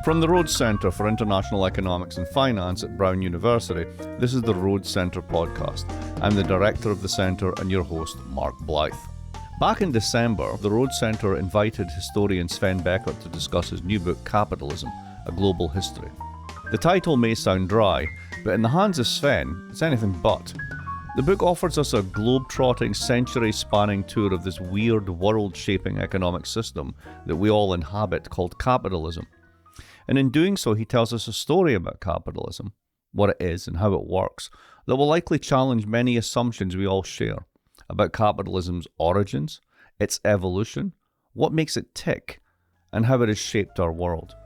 From the Rhodes Centre for International Economics and Finance at Brown University, this is the Rhodes Centre podcast. I'm the director of the centre and your host, Mark Blythe. Back in December, the Rhodes Centre invited historian Sven Beckert to discuss his new book, Capitalism, A Global History. The title may sound dry, but in the hands of Sven, it's anything but. The book offers us a globe-trotting, century-spanning tour of this weird, world-shaping economic system that we all inhabit called capitalism. And in doing so, he tells us a story about capitalism, what it is and how it works, that will likely challenge many assumptions we all share about capitalism's origins, its evolution, what makes it tick, and how it has shaped our world.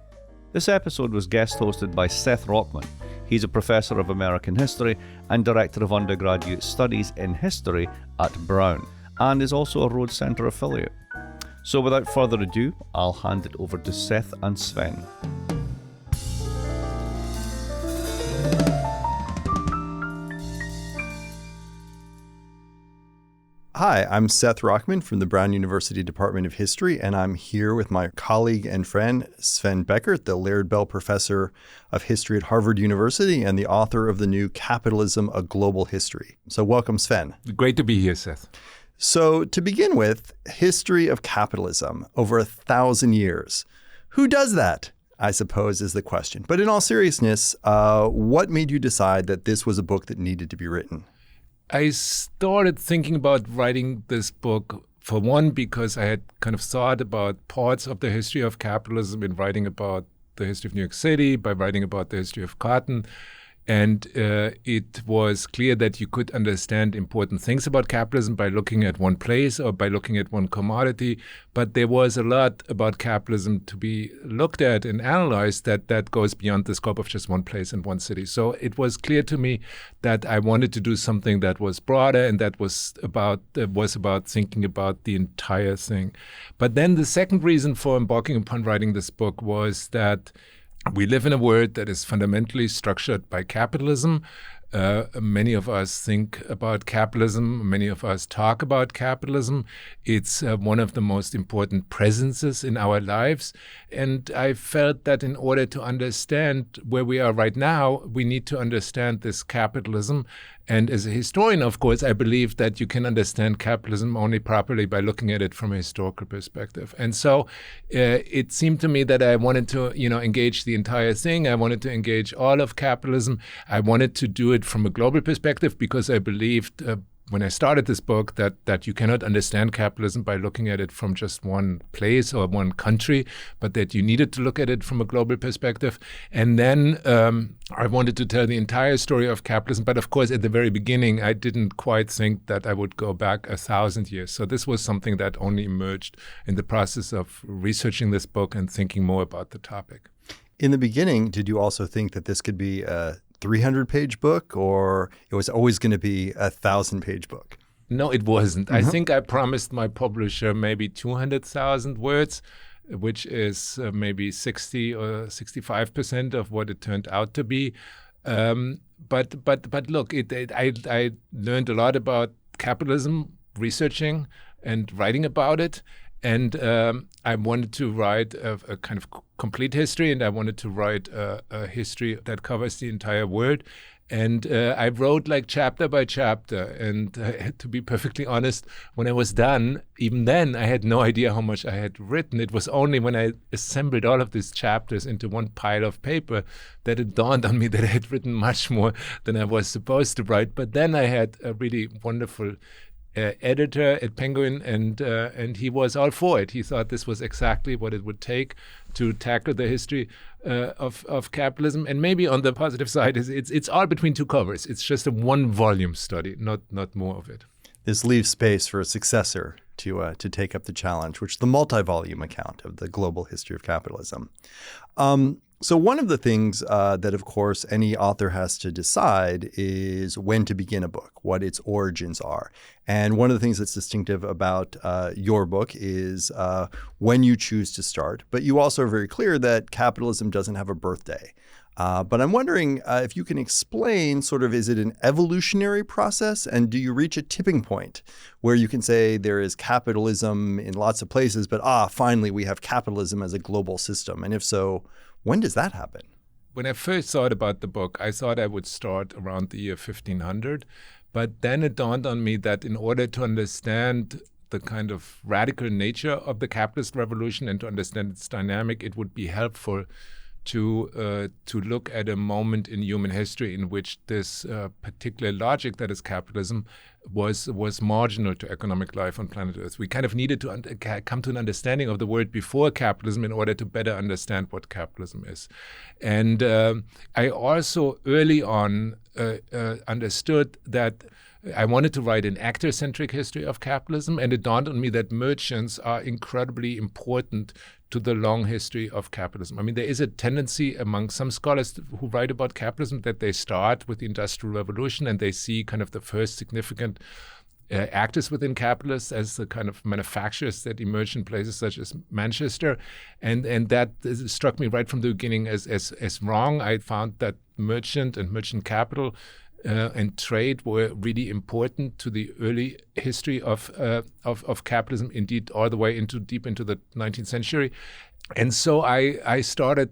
This episode was guest hosted by Seth Rockman. He's a professor of American history and director of undergraduate studies in history at Brown, and is also a Rhodes Centre affiliate. So without further ado, I'll hand it over to Seth and Sven. Hi, I'm Seth Rockman from the Brown University Department of History, and I'm here with my colleague and friend, Sven Beckert, the Laird Bell Professor of History at Harvard University and the author of the new Capitalism, A Global History. So welcome, Sven. Great to be here, Seth. So to begin with, history of capitalism over 1,000 years. Who does that, I suppose, is the question. But in all seriousness, what made you decide that this was a book that needed to be written? I started thinking about writing this book, for one, because I had kind of thought about parts of the history of capitalism in writing about the history of New York City, by writing about the history of cotton. And it was clear that you could understand important things about capitalism by looking at one place or by looking at one commodity. But there was a lot about capitalism to be looked at and analyzed that goes beyond the scope of just one place and one city. So it was clear to me that I wanted to do something that was broader and that was about thinking about the entire thing. But then the second reason for embarking upon writing this book was that we live in a world that is fundamentally structured by capitalism. Many of us think about capitalism. Many of us talk about capitalism. It's one of the most important presences in our lives. And I felt that in order to understand where we are right now, we need to understand this capitalism. And as a historian, of course, I believe that you can understand capitalism only properly by looking at it from a historical perspective. And so it seemed to me that I wanted to, engage the entire thing. I wanted to engage all of capitalism. I wanted to do it from a global perspective because I believed when I started this book that you cannot understand capitalism by looking at it from just one place or one country, but that you needed to look at it from a global perspective. And then I wanted to tell the entire story of capitalism. But of course, at the very beginning, I didn't quite think that I would go back 1,000 years. So this was something that only emerged in the process of researching this book and thinking more about the topic. In the beginning, did you also think that this could be a 300-page book, or it was always going to be a 1,000-page book? No, it wasn't. Mm-hmm. I think I promised my publisher maybe 200,000 words, which is maybe 60 or 65% of what it turned out to be. But look, I learned a lot about capitalism, researching and writing about it. And I wanted to write a kind of complete history, and I wanted to write a history that covers the entire world. And I wrote like chapter by chapter. And to be perfectly honest, when I was done, even then, I had no idea how much I had written. It was only when I assembled all of these chapters into one pile of paper that it dawned on me that I had written much more than I was supposed to write. But then I had a really wonderful editor at Penguin, and he was all for it. He thought this was exactly what it would take to tackle the history of capitalism. And maybe on the positive side is it's all between two covers. It's just a one-volume study, not more of it. This leaves space for a successor to take up the challenge, which is the multi-volume account of the global history of capitalism. So one of the things that, of course, any author has to decide is when to begin a book, what its origins are. And one of the things that's distinctive about your book is when you choose to start. But you also are very clear that capitalism doesn't have a birthday. But I'm wondering if you can explain sort of, is it an evolutionary process? And do you reach a tipping point where you can say there is capitalism in lots of places, but finally we have capitalism as a global system? And if so, When does that happen? When I first thought about the book, I thought I would start around the year 1500. But then it dawned on me that in order to understand the kind of radical nature of the capitalist revolution and to understand its dynamic, it would be helpful to look at a moment in human history in which this particular logic that is capitalism was marginal to economic life on planet Earth. We kind of needed to come to an understanding of the world before capitalism in order to better understand what capitalism is. And I also early on understood that I wanted to write an actor-centric history of capitalism, and it dawned on me that merchants are incredibly important to the long history of capitalism. I mean, there is a tendency among some scholars who write about capitalism that they start with the Industrial Revolution and they see kind of the first significant actors within capitalists as the kind of manufacturers that emerged in places such as Manchester. And that struck me right from the beginning as wrong. I found that merchant and merchant capital and trade were really important to the early history of capitalism, indeed all the way deep into the 19th century. And so I started,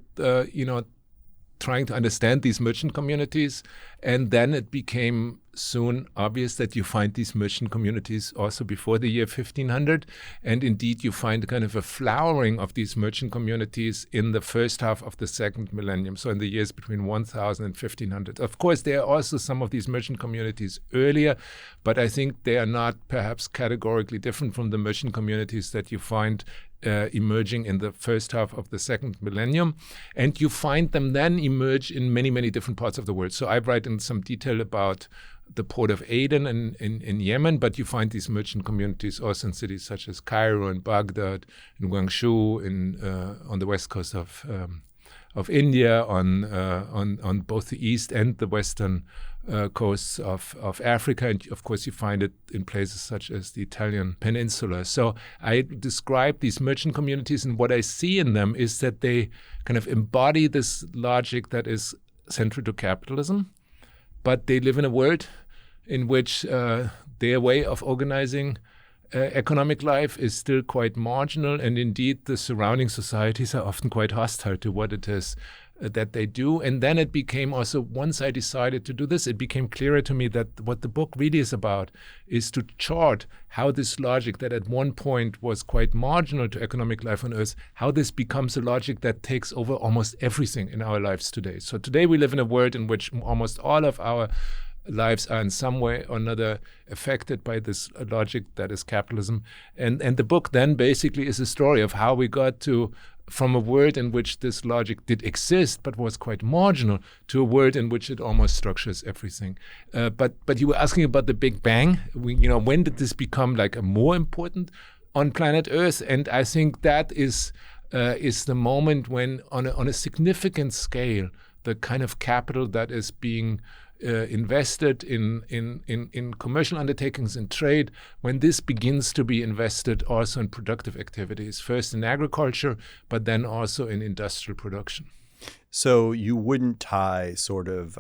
trying to understand these merchant communities, and then it became soon obvious that you find these merchant communities also before the year 1500, and indeed you find kind of a flowering of these merchant communities in the first half of the second millennium, so in the years between 1000 and 1500. Of course, there are also some of these merchant communities earlier, but I think they are not perhaps categorically different from the merchant communities that you find emerging in the first half of the second millennium. And you find them then emerge in many, many different parts of the world. So I write in some detail about the port of Aden in Yemen, but you find these merchant communities also in cities such as Cairo and Baghdad and Guangzhou on the west coast of India, on both the east and the western coasts of Africa, and of course you find it in places such as the Italian peninsula. So I describe these merchant communities, and what I see in them is that they kind of embody this logic that is central to capitalism, but they live in a world in which their way of organizing economic life is still quite marginal, and indeed the surrounding societies are often quite hostile to what it is that they do. And then it became also, once I decided to do this, it became clearer to me that what the book really is about is to chart how this logic that at one point was quite marginal to economic life on Earth, how this becomes a logic that takes over almost everything in our lives today. So today we live in a world in which almost all of our lives are in some way or another affected by this logic that is capitalism. And the book then basically is a story of how we got from a world in which this logic did exist but was quite marginal to a world in which it almost structures everything. But you were asking about the Big Bang. When did this become like a more important on planet Earth? And I think that is the moment when on a significant scale, the kind of capital that is being invested in commercial undertakings and trade, when this begins to be invested also in productive activities, first in agriculture, but then also in industrial production. So you wouldn't tie sort of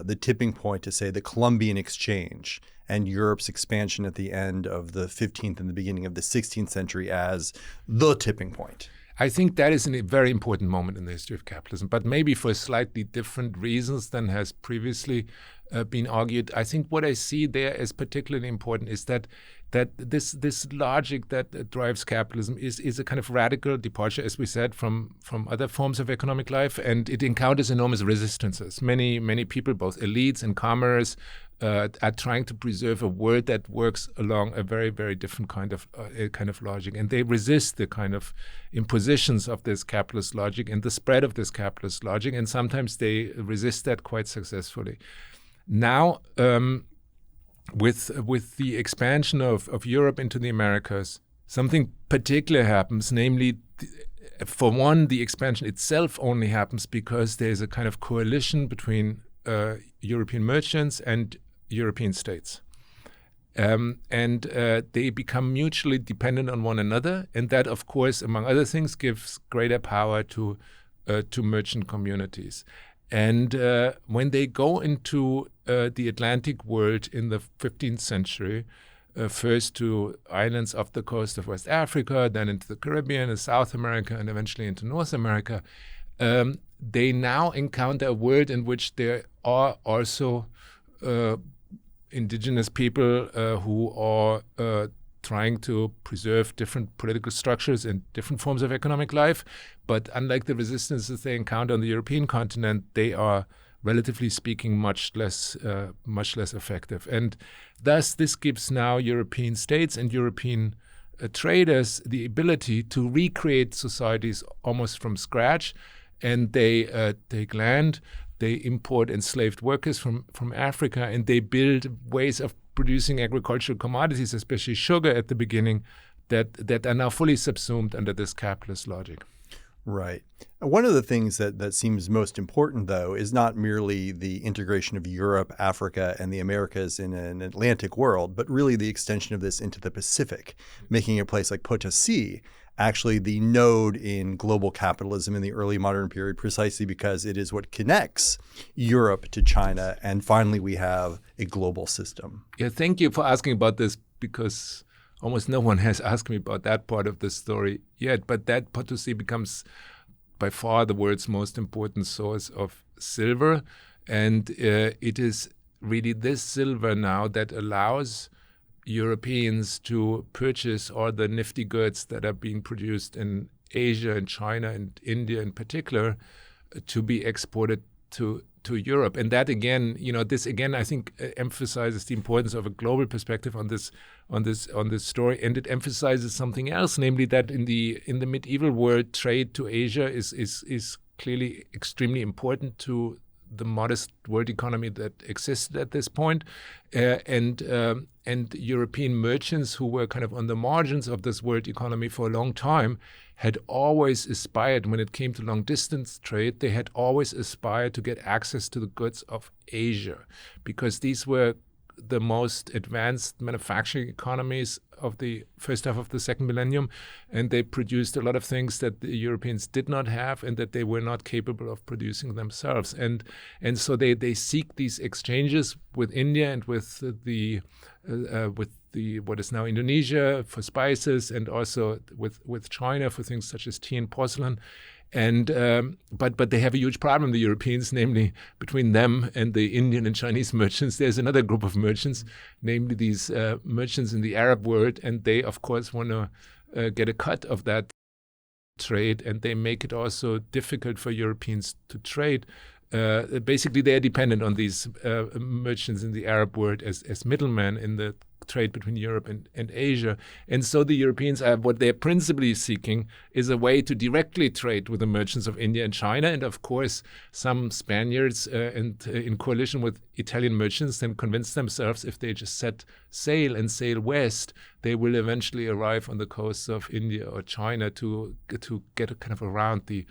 the tipping point to, say, the Columbian Exchange and Europe's expansion at the end of the 15th and the beginning of the 16th century as the tipping point? I think that is a very important moment in the history of capitalism, but maybe for slightly different reasons than has previously been argued. I think what I see there as particularly important is that this logic that drives capitalism is a kind of radical departure, as we said, from other forms of economic life, and it encounters enormous resistances. Many people, both elites and commerce, are trying to preserve a world that works along a very, very different kind of logic, and they resist the kind of impositions of this capitalist logic and the spread of this capitalist logic, and sometimes they resist that quite successfully. Now, with the expansion of Europe into the Americas, something particular happens, namely, for one, the expansion itself only happens because there's a kind of coalition between European merchants and European states. And they become mutually dependent on one another. And that, of course, among other things, gives greater power to merchant communities. And when they go into the Atlantic world in the 15th century, first to islands off the coast of West Africa, then into the Caribbean and South America, and eventually into North America, they now encounter a world in which there are also indigenous people who are trying to preserve different political structures and different forms of economic life. But unlike the resistances they encounter on the European continent, they are, relatively speaking, much less effective. And thus, this gives now European states and European traders the ability to recreate societies almost from scratch. And they take land, they import enslaved workers from Africa, and they build ways of producing agricultural commodities, especially sugar at the beginning, that are now fully subsumed under this capitalist logic. Right. One of the things that seems most important, though, is not merely the integration of Europe, Africa, and the Americas in an Atlantic world, but really the extension of this into the Pacific, making a place like Potasi actually the node in global capitalism in the early modern period, precisely because it is what connects Europe to China. And finally, we have a global system. Yeah, thank you for asking about this, because almost no one has asked me about that part of the story yet. But that Potasi becomes by far the world's most important source of silver. And it is really this silver now that allows Europeans to purchase all the nifty goods that are being produced in Asia and China and India in particular to be exported to Europe. And that again, this again, I think emphasizes the importance of a global perspective on this story. And it emphasizes something else, namely that in the medieval world, trade to Asia is clearly extremely important to the modest world economy that existed at this point. And European merchants who were kind of on the margins of this world economy for a long time had always aspired, when it came to long distance trade, they had always aspired to get access to the goods of Asia, because these were the most advanced manufacturing economies of the first half of the second millennium, and they produced a lot of things that the Europeans did not have and that they were not capable of producing themselves. And so they seek these exchanges with India and with the what is now Indonesia for spices, and also with China for things such as tea and porcelain. And but they have a huge problem, the Europeans, namely between them and the Indian and Chinese merchants. There's another group of merchants, namely these merchants in the Arab world, and they, of course, want to get a cut of that trade, and they make it also difficult for Europeans to trade. Basically, they are dependent on these merchants in the Arab world as middlemen in the trade between Europe and Asia. And so the Europeans are, what they're principally seeking is a way to directly trade with the merchants of India and China. And of course, some Spaniards in coalition with Italian merchants then convince themselves if they just set sail and sail west, they will eventually arrive on the coasts of India or China to get kind of around the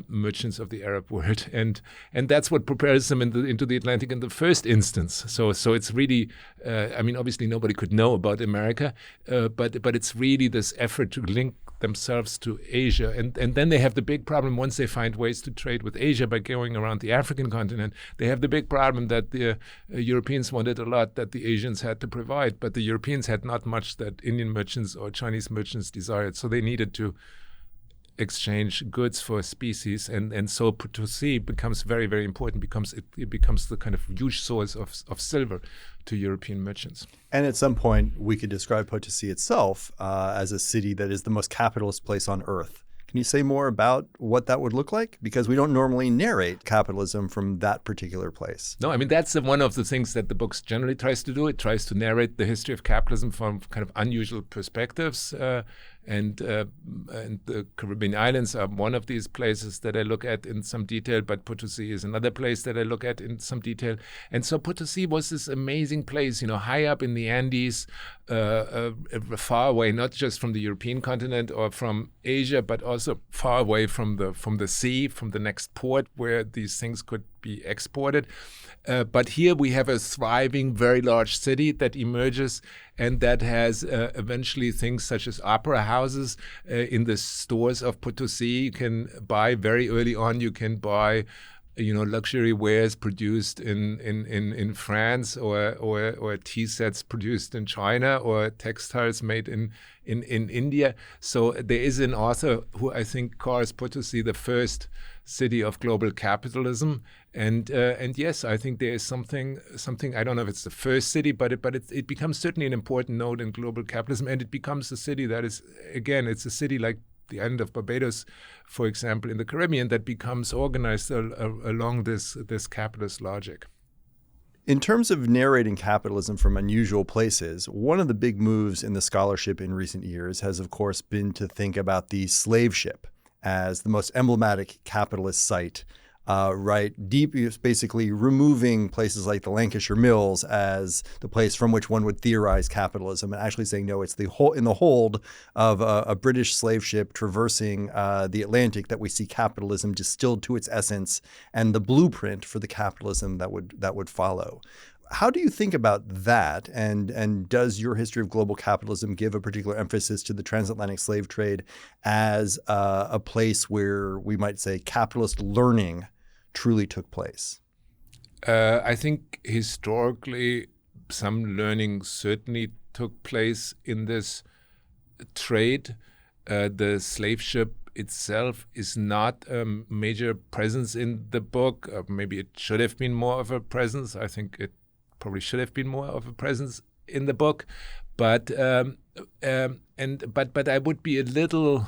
merchants of the Arab world, and that's what prepares them into the Atlantic in the first instance. So it's really, obviously nobody could know about America, but it's really this effort to link themselves to Asia, and then they have the big problem once they find ways to trade with Asia by going around the African continent. They have the big problem that the Europeans wanted a lot that the Asians had to provide, but the Europeans had not much that Indian merchants or Chinese merchants desired. So they needed to exchange goods for species, and so Potasi becomes very, very important. It becomes the kind of huge source of silver to European merchants. And at some point, we could describe Potasi itself as a city that is the most capitalist place on earth. Can you say more about what that would look like? Because we don't normally narrate capitalism from that particular place. No, that's one of the things that the book generally tries to do. It tries to narrate the history of capitalism from kind of unusual perspectives. And the Caribbean islands are one of these places that I look at in some detail, but Potasi is another place that I look at in some detail. And so Potasi was this amazing place, high up in the Andes, far away, not just from the European continent or from Asia, but also far away from the sea, from the next port where these things could be exported. But here we have a thriving, very large city that emerges, and that has eventually things such as opera houses in the stores of Potasi. You can buy very early on, you can buy luxury wares produced in France, or tea sets produced in China, or textiles made in India. So there is an author who I think calls Potasi the first city of global capitalism, and yes, I think there is something. I don't know if it's the first city, but it becomes certainly an important node in global capitalism, and it becomes a city that is, again, it's a city like the island of Barbados, for example, in the Caribbean, that becomes organized along this capitalist logic. In terms of narrating capitalism from unusual places, one of the big moves in the scholarship in recent years has, of course, been to think about the slave ship as the most emblematic capitalist site, deep, basically removing places like the Lancashire Mills as the place from which one would theorize capitalism, and actually saying, no, it's in the hold of a British slave ship traversing the Atlantic that we see capitalism distilled to its essence and the blueprint for the capitalism that would follow. How do you think about that? And does your history of global capitalism give a particular emphasis to the transatlantic slave trade as a place where we might say capitalist learning truly took place? I think historically some learning certainly took place in this trade. The slave ship itself is not a major presence in the book. Maybe it should have been more of a presence. I think it probably should have been more of a presence in the book, but I would be a little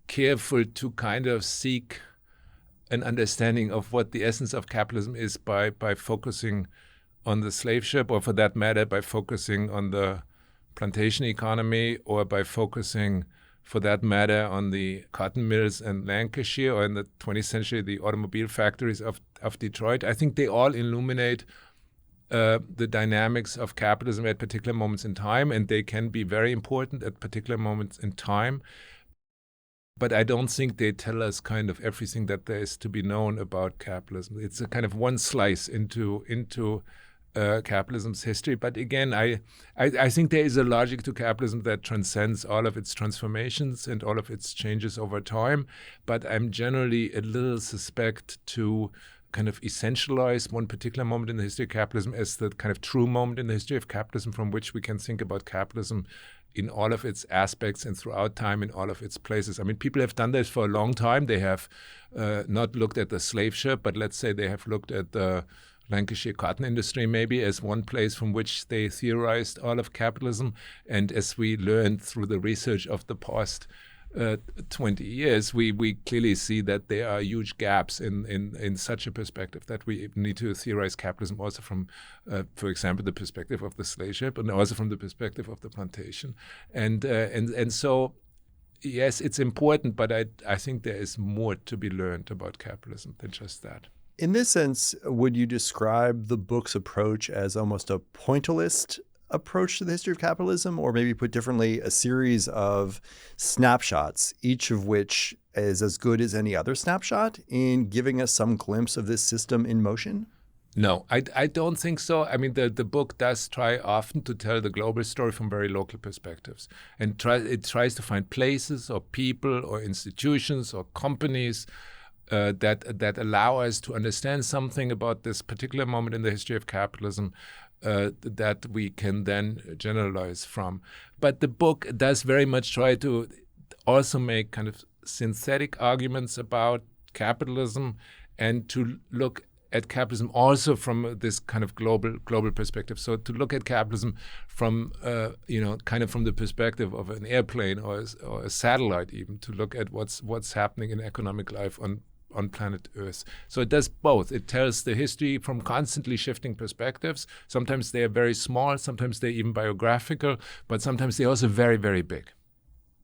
careful to kind of seek an understanding of what the essence of capitalism is by focusing on the slave ship, or for that matter, by focusing on the plantation economy, or by focusing, for that matter, on the cotton mills in Lancashire, or in the 20th century, the automobile factories of Detroit. I think they all illuminate the dynamics of capitalism at particular moments in time, and they can be very important at particular moments in time. But I don't think they tell us kind of everything that there is to be known about capitalism. It's a kind of one slice into capitalism's history. But again, I think there is a logic to capitalism that transcends all of its transformations and all of its changes over time. But I'm generally a little suspect to kind of essentialize one particular moment in the history of capitalism as the kind of true moment in the history of capitalism from which we can think about capitalism in all of its aspects and throughout time in all of its places. I mean, people have done this for a long time. They have not looked at the slave ship, but let's say they have looked at the Lancashire cotton industry maybe as one place from which they theorized all of capitalism. And as we learned through the research of the past 20 years, we clearly see that there are huge gaps in such a perspective that we need to theorize capitalism also from, for example, the perspective of the slave ship, and also from the perspective of the plantation. And so, yes, it's important, but I think there is more to be learned about capitalism than just that. In this sense, would you describe the book's approach as almost a pointalist approach to the history of capitalism, or maybe put differently, a series of snapshots, each of which is as good as any other snapshot in giving us some glimpse of this system in motion? No, I don't think so. I mean, the book does try often to tell the global story from very local perspectives, and it tries to find places or people or institutions or companies that allow us to understand something about this particular moment in the history of capitalism that we can then generalize from. But the book does very much try to also make kind of synthetic arguments about capitalism, and to look at capitalism also from this kind of global perspective. So to look at capitalism from kind of from the perspective of an airplane or a satellite, even to look at what's happening in economic life on planet Earth. So it does both. It tells the history from constantly shifting perspectives. Sometimes they are very small, sometimes they're even biographical, but sometimes they're also very, very big.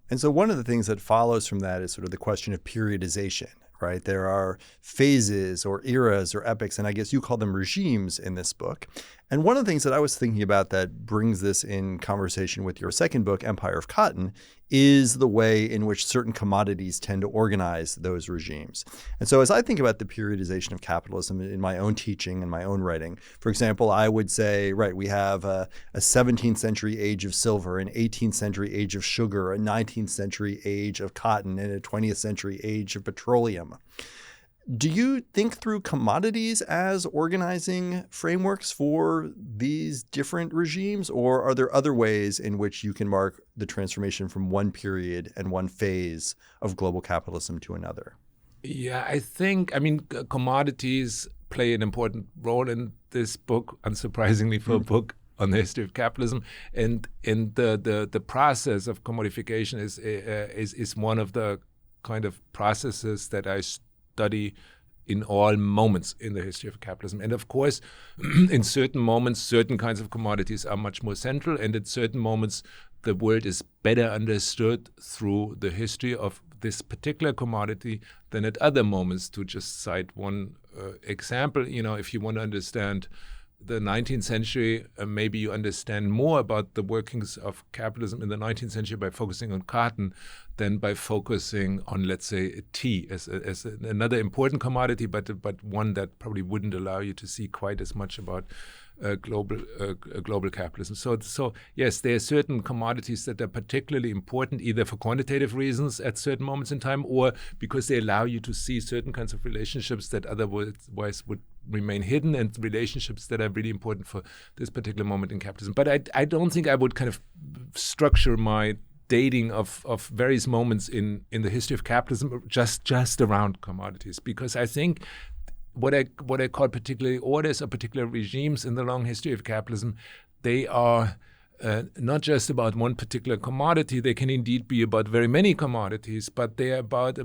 And so one of the things that follows from that is sort of the question of periodization, right? There are phases or eras or epochs, and I guess you call them regimes in this book. And one of the things that I was thinking about that brings this in conversation with your second book, Empire of Cotton, is the way in which certain commodities tend to organize those regimes. And so as I think about the periodization of capitalism in my own teaching and my own writing, for example, I would say, right, we have a 17th century age of silver, an 18th century age of sugar, a 19th century age of cotton, and a 20th century age of petroleum. Do you think through commodities as organizing frameworks for these different regimes, or are there other ways in which you can mark the transformation from one period and one phase of global capitalism to another? Yeah, I mean, commodities play an important role in this book, unsurprisingly for a book on the history of capitalism, and the process of commodification is one of the kind of processes that I study in all moments in the history of capitalism. And of course, in certain moments, certain kinds of commodities are much more central, and at certain moments, the world is better understood through the history of this particular commodity than at other moments. To just cite one example, if you want to understand the 19th century, maybe you understand more about the workings of capitalism in the 19th century by focusing on cotton than by focusing on, let's say, tea as another important commodity, but one that probably wouldn't allow you to see quite as much about global capitalism. So yes, there are certain commodities that are particularly important, either for quantitative reasons at certain moments in time, or because they allow you to see certain kinds of relationships that otherwise would remain hidden, and relationships that are really important for this particular moment in capitalism. But I don't think I would kind of structure my dating of various moments in the history of capitalism just around commodities, because I think what I call particularly orders or particular regimes in the long history of capitalism, they are not just about one particular commodity. They can indeed be about very many commodities, but they are about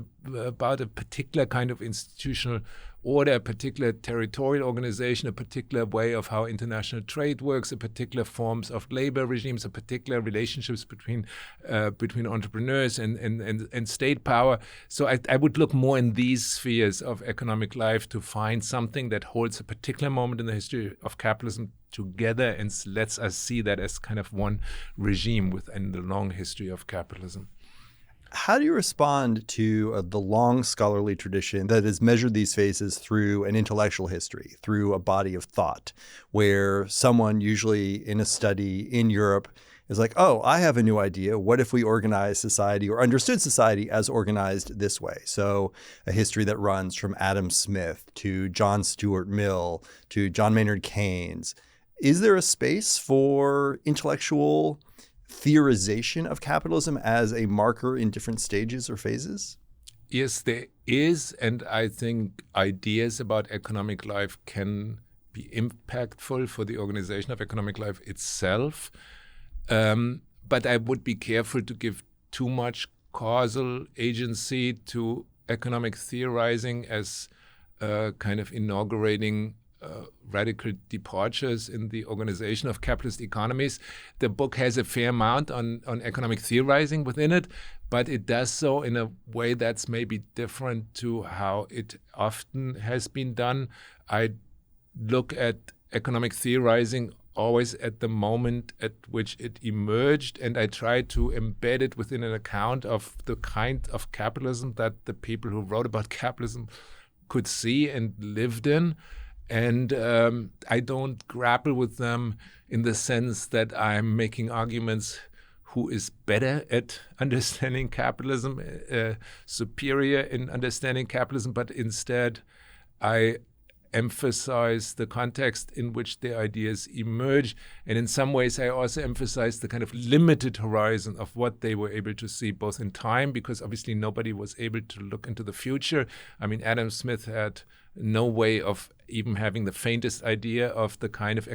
a particular kind of institutional order, a particular territorial organization, a particular way of how international trade works, a particular forms of labor regimes, a particular relationships between entrepreneurs and state power. So I would look more in these spheres of economic life to find something that holds a particular moment in the history of capitalism together and lets us see that as kind of one regime within the long history of capitalism. How do you respond to the long scholarly tradition that has measured these phases through an intellectual history, through a body of thought, where someone usually in a study in Europe is like, oh, I have a new idea. What if we organize society or understood society as organized this way? So a history that runs from Adam Smith to John Stuart Mill to John Maynard Keynes. Is there a space for intellectual theorization of capitalism as a marker in different stages or phases? Yes, there is. And I think ideas about economic life can be impactful for the organization of economic life itself. But I would be careful to give too much causal agency to economic theorizing as kind of inaugurating radical departures in the organization of capitalist economies. The book has a fair amount on economic theorizing within it, but it does so in a way that's maybe different to how it often has been done. I look at economic theorizing always at the moment at which it emerged, and I try to embed it within an account of the kind of capitalism that the people who wrote about capitalism could see and lived in. And I don't grapple with them in the sense that I'm making arguments who is better at understanding capitalism, superior in understanding capitalism, but instead I emphasize the context in which the ideas emerge. And in some ways, I also emphasize the kind of limited horizon of what they were able to see, both in time, because obviously nobody was able to look into the future. I mean, Adam Smith had no way of even having the faintest idea of the kind of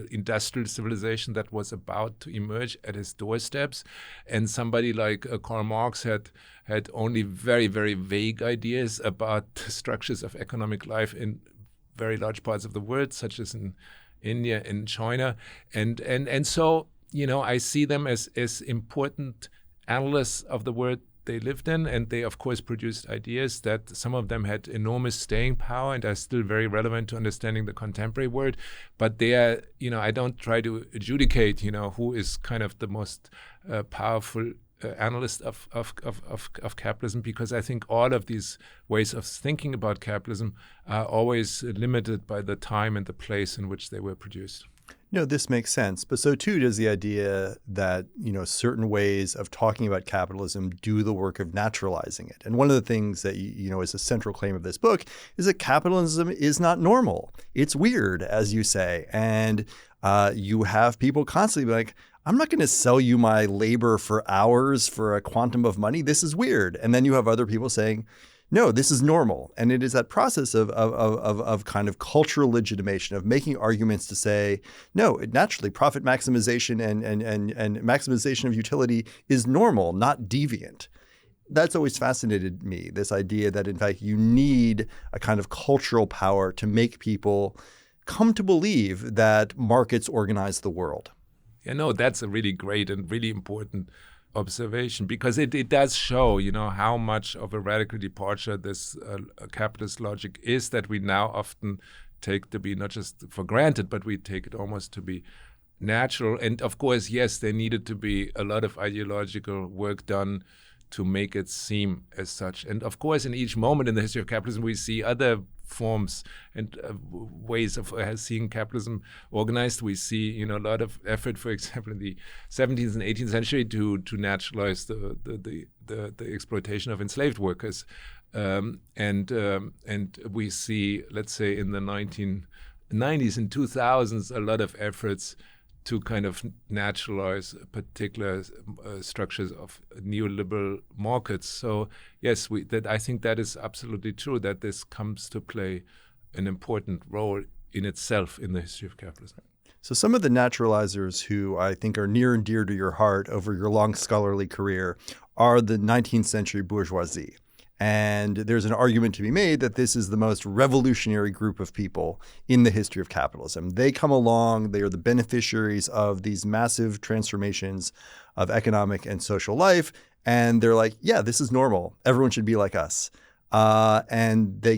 industrial civilization that was about to emerge at his doorsteps. And somebody like Karl Marx had only very, very vague ideas about the structures of economic life in very large parts of the world, such as in India and China. And so, I see them as important analysts of the world they lived in, and they of course produced ideas that some of them had enormous staying power and are still very relevant to understanding the contemporary world. But they are, I don't try to adjudicate, who is kind of the most powerful analyst of capitalism, because I think all of these ways of thinking about capitalism are always limited by the time and the place in which they were produced. No, this makes sense. But so too does the idea that, certain ways of talking about capitalism do the work of naturalizing it. And one of the things that, is a central claim of this book is that capitalism is not normal. It's weird, as you say. And you have people constantly be like, I'm not going to sell you my labor for hours for a quantum of money. This is weird. And then you have other people saying, no, this is normal. And it is that process of kind of cultural legitimation, of making arguments to say, no, naturally, profit maximization and maximization of utility is normal, not deviant. That's always fascinated me, this idea that, in fact, you need a kind of cultural power to make people come to believe that markets organize the world. Yeah, no, that's a really great and really important observation, because it does show, how much of a radical departure this capitalist logic is that we now often take to be not just for granted, but we take it almost to be natural. And of course, yes, there needed to be a lot of ideological work done to make it seem as such. And of course, in each moment in the history of capitalism, we see other forms and ways of seeing capitalism organized. We see, a lot of effort, for example, in the 17th and 18th century to naturalize the exploitation of enslaved workers, and we see, let's say, in the 1990s and 2000s, a lot of efforts to kind of naturalize particular structures of neoliberal markets. So yes, I think that is absolutely true, that this comes to play an important role in itself in the history of capitalism. So some of the naturalizers who I think are near and dear to your heart over your long scholarly career are the 19th century bourgeoisie. And there's an argument to be made that this is the most revolutionary group of people in the history of capitalism. They come along, they are the beneficiaries of these massive transformations of economic and social life. And they're like, yeah, this is normal. Everyone should be like us. And they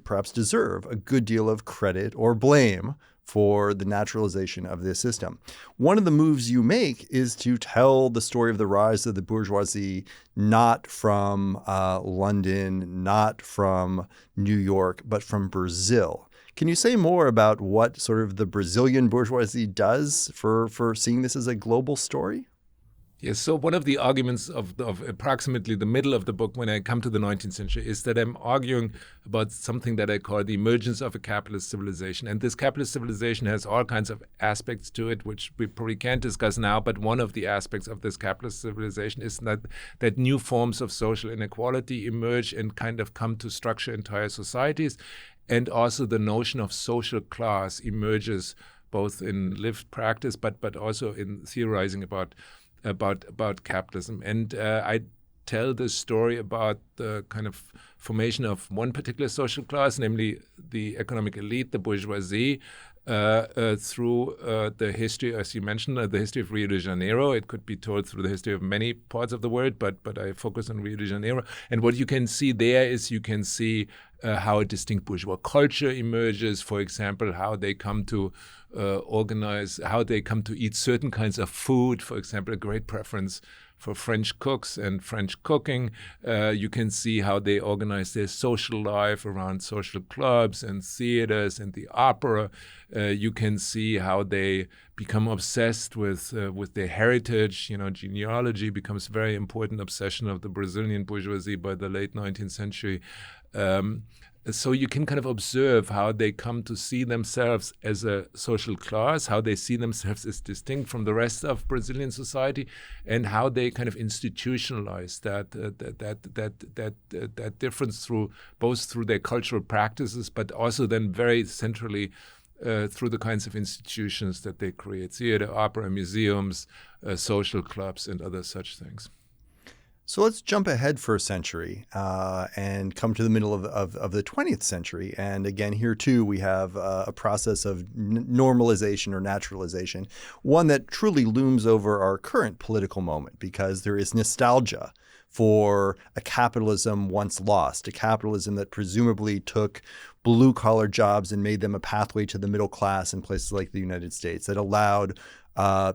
perhaps deserve a good deal of credit or blame for the naturalization of this system. One of the moves you make is to tell the story of the rise of the bourgeoisie, not from London, not from New York, but from Brazil. Can you say more about what sort of the Brazilian bourgeoisie does for seeing this as a global story? Yes, so one of the arguments of approximately the middle of the book when I come to the 19th century is that I'm arguing about something that I call the emergence of a capitalist civilization. And this capitalist civilization has all kinds of aspects to it, which we probably can't discuss now, but one of the aspects of this capitalist civilization is that new forms of social inequality emerge and kind of come to structure entire societies. And also the notion of social class emerges both in lived practice, but also in theorizing about capitalism. And I tell the story about the kind of formation of one particular social class, namely the economic elite, the bourgeoisie, through the history, as you mentioned, the history of Rio de Janeiro. It could be told through the history of many parts of the world, but I focus on Rio de Janeiro. And what you can see there is you can see how a distinct bourgeois culture emerges, for example, how they come to organize, how they come to eat certain kinds of food, for example, a great preference for French cooks and French cooking. You can see how they organize their social life around social clubs and theaters and the opera. You can see how they become obsessed with their heritage. Genealogy becomes a very important obsession of the Brazilian bourgeoisie by the late 19th century. So you can kind of observe how they come to see themselves as a social class, how they see themselves as distinct from the rest of Brazilian society, and how they kind of institutionalize that difference through their cultural practices, but also then very centrally through the kinds of institutions that they create: theater, opera, museums, social clubs, and other such things. So let's jump ahead for a century and come to the middle of the 20th century. And again, here too, we have a process of normalization or naturalization, one that truly looms over our current political moment because there is nostalgia for a capitalism once lost, a capitalism that presumably took blue-collar jobs and made them a pathway to the middle class in places like the United States, that allowed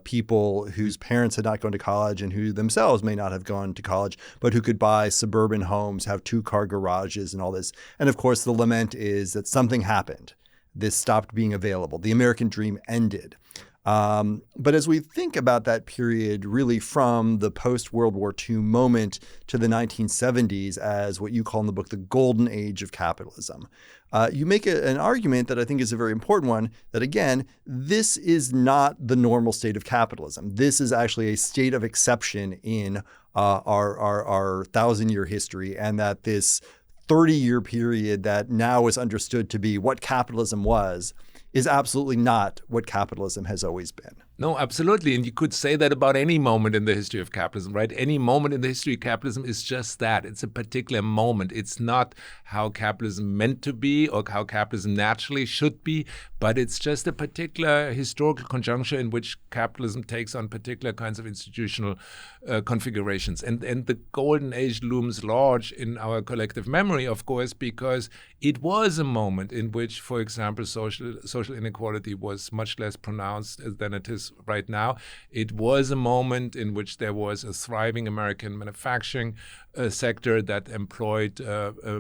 people whose parents had not gone to college and who themselves may not have gone to college, but who could buy suburban homes, have two-car garages and all this. And of course, the lament is that something happened, this stopped being available. The American dream ended. But as we think about that period, really from the post-World War II moment to the 1970s as what you call in the book the golden age of capitalism, you make an argument that I think is a very important one, that again, this is not the normal state of capitalism. This is actually a state of exception in our thousand-year history, and that this 30-year period that now is understood to be what capitalism was is absolutely not what capitalism has always been. No, absolutely. And you could say that about any moment in the history of capitalism, right? Any moment in the history of capitalism is just that. It's a particular moment. It's not how capitalism meant to be or how capitalism naturally should be, but it's just a particular historical conjuncture in which capitalism takes on particular kinds of institutional configurations. And the golden age looms large in our collective memory, of course, because it was a moment in which, for example, social inequality was much less pronounced than it is right now. It was a moment in which there was a thriving American manufacturing sector that employed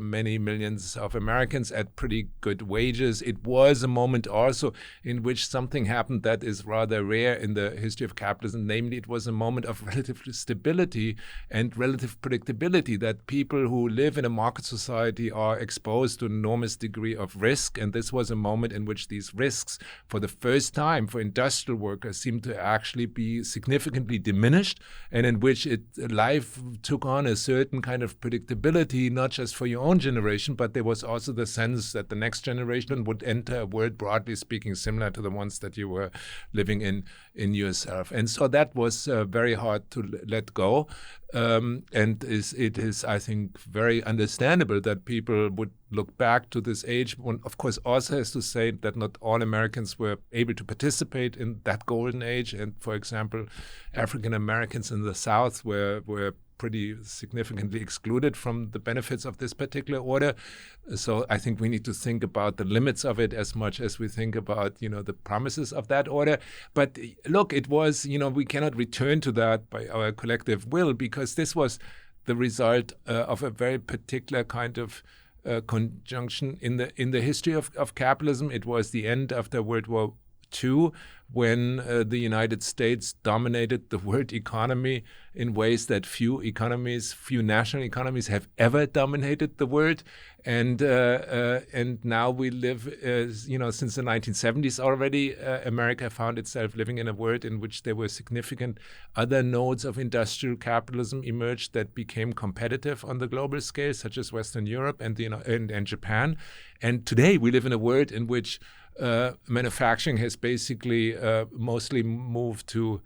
many millions of Americans at pretty good wages. It was a moment also in which something happened that is rather rare in the history of capitalism. Namely, it was a moment of relative stability and relative predictability, that people who live in a market society are exposed to an enormous degree of risk. And this was a moment in which these risks, for the first time for industrial workers, seemed to actually be significantly diminished, and in which life took on a certain kind of predictability, not just for your own generation, but there was also the sense that the next generation would enter a world, broadly speaking, similar to the ones that you were living in yourself. And so that was very hard to let go. And it is, I think, very understandable that people would look back to this age. One, of course, also has to say that not all Americans were able to participate in that golden age. And, for example, African Americans in the South were pretty significantly excluded from the benefits of this particular order. So I think we need to think about the limits of it as much as we think about, the promises of that order. But look, it was, we cannot return to that by our collective will, because this was the result of a very particular kind of conjunction in the history of capitalism. It was the end after World War II, when the United States dominated the world economy in ways that few national economies have ever dominated the world. And now we live, since the 1970s already, America found itself living in a world in which there were significant other nodes of industrial capitalism emerged that became competitive on the global scale, such as Western Europe and and Japan. And today we live in a world in which manufacturing has basically mostly moved to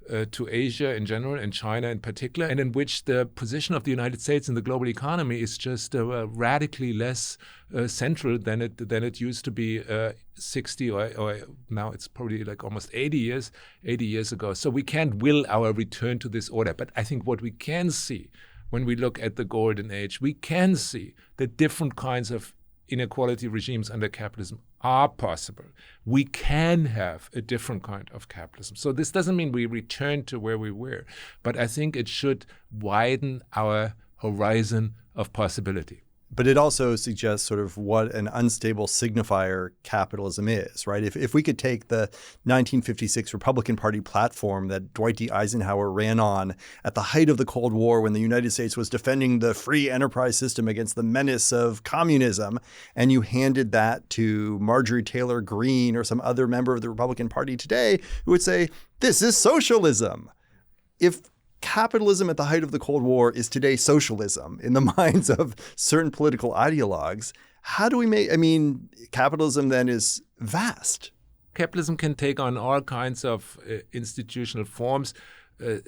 Asia in general and China in particular, and in which the position of the United States in the global economy is just radically less central than it used to be 60 or now it's probably like almost 80 years ago. So we can't will our return to this order. But I think what we can see when we look at the golden age, we can see that different kinds of inequality regimes under capitalism are possible. We can have a different kind of capitalism. So this doesn't mean we return to where we were, but I think it should widen our horizon of possibility. But it also suggests sort of what an unstable signifier capitalism is, right? If we could take the 1956 Republican Party platform that Dwight D. Eisenhower ran on at the height of the Cold War, when the United States was defending the free enterprise system against the menace of communism, and you handed that to Marjorie Taylor Greene or some other member of the Republican Party today, who would say, this is socialism. If capitalism at the height of the Cold War is today socialism in the minds of certain political ideologues, how do we capitalism then is vast. Capitalism can take on all kinds of institutional forms.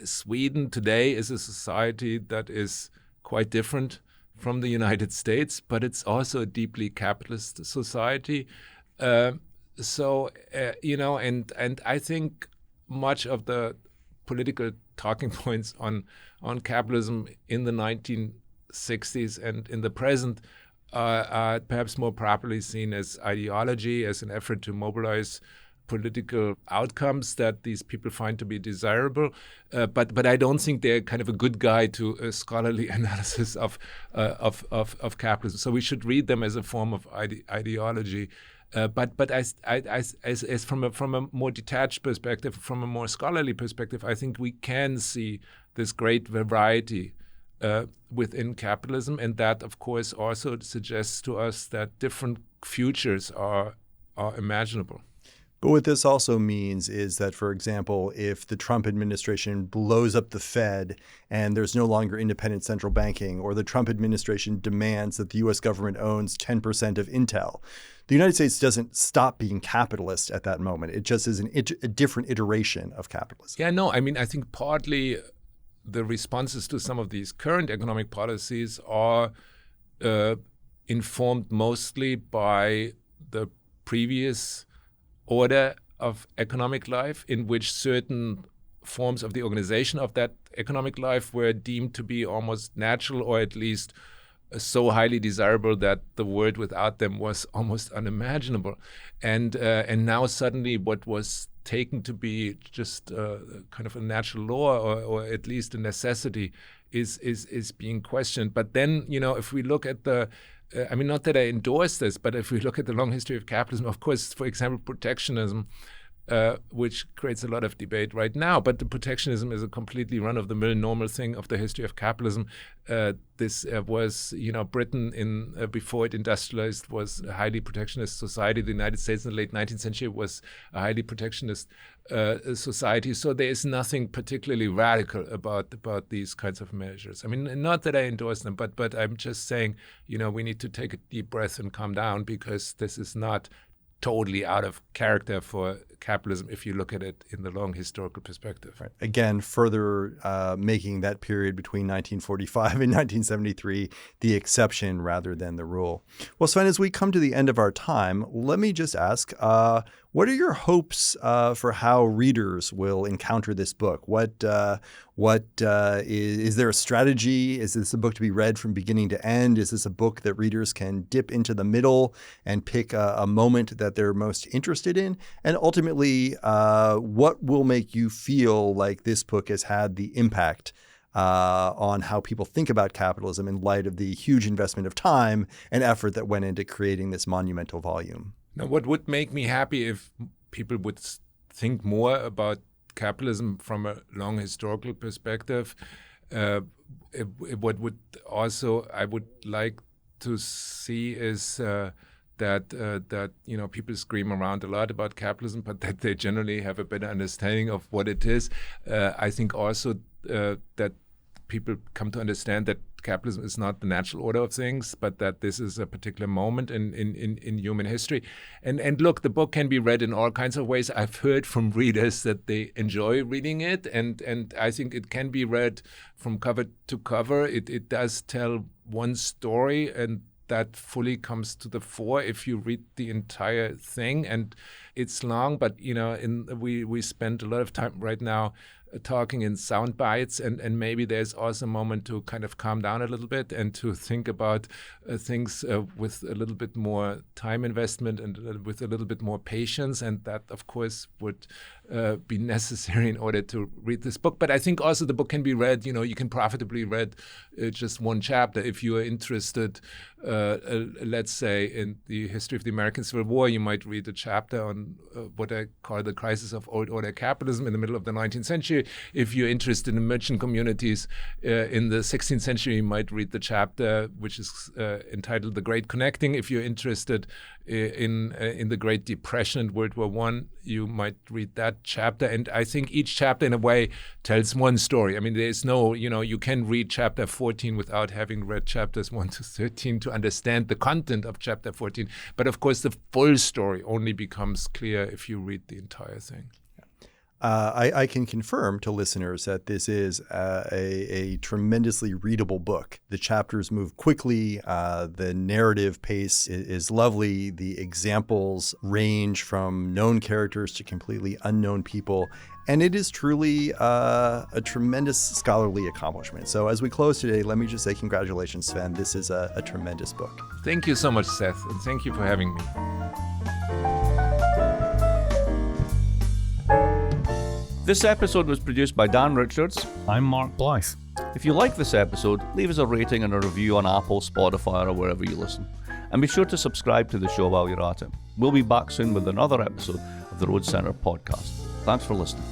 Sweden today is a society that is quite different from the United States, but it's also a deeply capitalist society. And I think much of the political talking points on capitalism in the 1960s and in the present are perhaps more properly seen as ideology, as an effort to mobilize political outcomes that these people find to be desirable, but I don't think they're kind of a good guide to a scholarly analysis of capitalism. So we should read them as a form of ideology. But as from a more detached perspective, from a more scholarly perspective, I think we can see this great variety within capitalism, and that, of course, also suggests to us that different futures are imaginable. But what this also means is that, for example, if the Trump administration blows up the Fed and there's no longer independent central banking, or the Trump administration demands that the U.S. government owns 10% of Intel, the United States doesn't stop being capitalist at that moment. It just is a different iteration of capitalism. Yeah, no, I mean, I think partly the responses to some of these current economic policies are informed mostly by the previous order of economic life, in which certain forms of the organization of that economic life were deemed to be almost natural, or at least so highly desirable that the world without them was almost unimaginable. And now suddenly what was taken to be just kind of a natural law, or at least a necessity, is being questioned. But then, if we look at the I mean, not that I endorse this, but if we look at the long history of capitalism, of course, for example, protectionism, which creates a lot of debate right now, but the protectionism is a completely run-of-the-mill normal thing of the history of capitalism. This was, Britain before it industrialized was a highly protectionist society. The United States in the late 19th century was a highly protectionist society. So there is nothing particularly radical about these kinds of measures. I mean, not that I endorse them, but I'm just saying, we need to take a deep breath and calm down, because this is not totally out of character for capitalism if you look at it in the long historical perspective. Right. Again, further making that period between 1945 and 1973 the exception rather than the rule. Well, Sven, as we come to the end of our time, let me just ask, what are your hopes for how readers will encounter this book? Is there a strategy? Is this a book to be read from beginning to end? Is this a book that readers can dip into the middle and pick a moment that they're most interested in? And ultimately, what will make you feel like this book has had the impact on how people think about capitalism in light of the huge investment of time and effort that went into creating this monumental volume? Now, what would make me happy if people would think more about capitalism from a long historical perspective. What would also I would like to see is that people scream around a lot about capitalism, but that they generally have a better understanding of what it is. I think also that people come to understand that capitalism is not the natural order of things, but that this is a particular moment in human history. And look, the book can be read in all kinds of ways. I've heard from readers that they enjoy reading it, and I think it can be read from cover to cover. It does tell one story, and that fully comes to the fore if you read the entire thing. And it's long, but we spend a lot of time right now talking in sound bites, and maybe there's also a moment to kind of calm down a little bit and to think about things with a little bit more time investment and with a little bit more patience, and that of course would be necessary in order to read this book. But I think also the book can be read, you can profitably read just one chapter. If you are interested, let's say in the history of the American Civil War, you might read a chapter on what I call the crisis of old order capitalism in the middle of the 19th century. If you're interested in merchant communities in the 16th century, you might read the chapter which is entitled The Great Connecting. If you're interested in the Great Depression and World War I, you might read that chapter. And I think each chapter in a way tells one story. I mean, there's no, you can read chapter 14 without having read chapters 1 to 13 to understand the content of chapter 14. But of course, the full story only becomes clear if you read the entire thing. I can confirm to listeners that this is a tremendously readable book. The chapters move quickly. The narrative pace is lovely. The examples range from known characters to completely unknown people. And it is truly a tremendous scholarly accomplishment. So as we close today, let me just say congratulations, Sven. This is a tremendous book. Thank you so much, Seth, and thank you for having me. This episode was produced by Dan Richards. I'm Mark Blythe. If you like this episode, leave us a rating and a review on Apple, Spotify, or wherever you listen. And be sure to subscribe to the show while you're at it. We'll be back soon with another episode of the Rhodes Centre podcast. Thanks for listening.